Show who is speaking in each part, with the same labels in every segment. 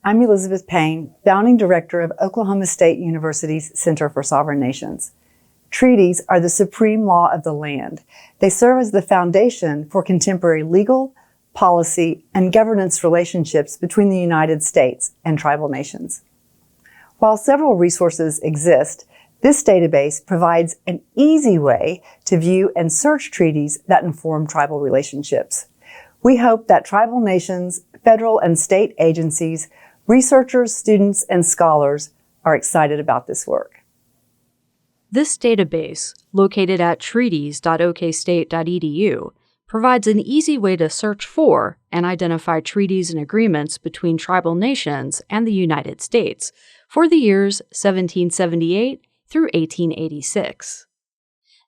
Speaker 1: I'm Elizabeth Payne, founding director of Oklahoma State University's Center for Sovereign Nations. Treaties are the supreme law of the land. They serve as the foundation for contemporary legal, policy, and governance relationships between the United States and tribal nations. While several resources exist, this database provides an easy way to view and search treaties that inform tribal relationships. We hope that tribal nations, federal and state agencies, researchers, students, and scholars are excited about this work.
Speaker 2: This database, located at treaties.okstate.edu, provides an easy way to search for and identify treaties and agreements between tribal nations and the United States for the years 1778 through 1886.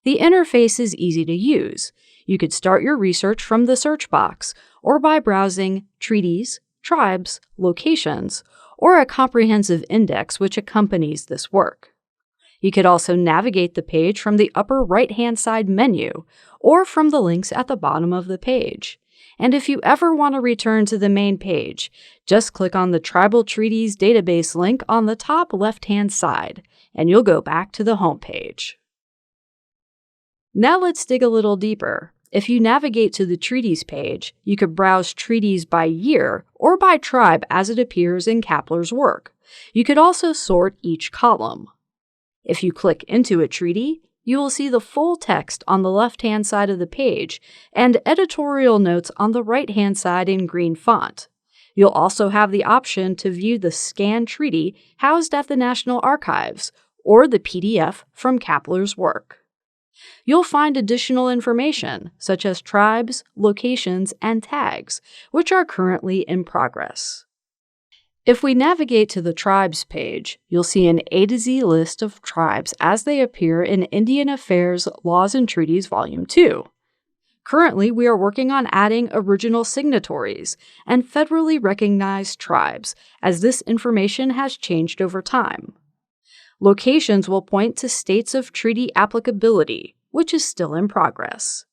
Speaker 2: The interface is easy to use. You could start your research from the search box or by browsing treaties, tribes, locations, or a comprehensive index which accompanies this work. You could also navigate the page from the upper right-hand side menu or from the links at the bottom of the page. And if you ever want to return to the main page, just click on the Tribal Treaties Database link on the top left-hand side, and you'll go back to the home page. Now let's dig a little deeper. If you navigate to the Treaties page, you could browse treaties by year or by tribe as it appears in Kapler's work. You could also sort each column. If you click into a treaty, you will see the full text on the left-hand side of the page and editorial notes on the right-hand side in green font. You'll also have the option to view the scanned treaty housed at the National Archives or the PDF from Kapler's work. You'll find additional information, such as tribes, locations, and tags, which are currently in progress. If we navigate to the Tribes page, you'll see an A to Z list of tribes as they appear in Indian Affairs Laws and Treaties Volume 2. Currently, we are working on adding original signatories and federally recognized tribes, as this information has changed over time. Locations will point to states of treaty applicability, which is still in progress.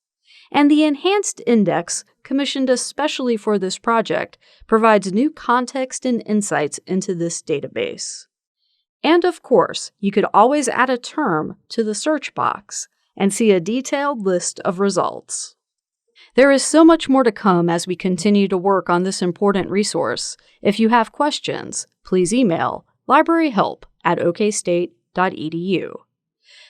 Speaker 2: And the Enhanced Index, commissioned especially for this project, provides new context and insights into this database. And of course, you could always add a term to the search box and see a detailed list of results. There is so much more to come as we continue to work on this important resource. If you have questions, please email libraryhelp@okstate.edu.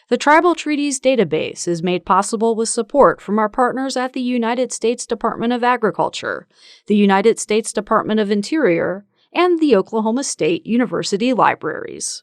Speaker 2: The Tribal Treaties Database is made possible with support from our partners at the United States Department of Agriculture, the United States Department of Interior, and the Oklahoma State University Libraries.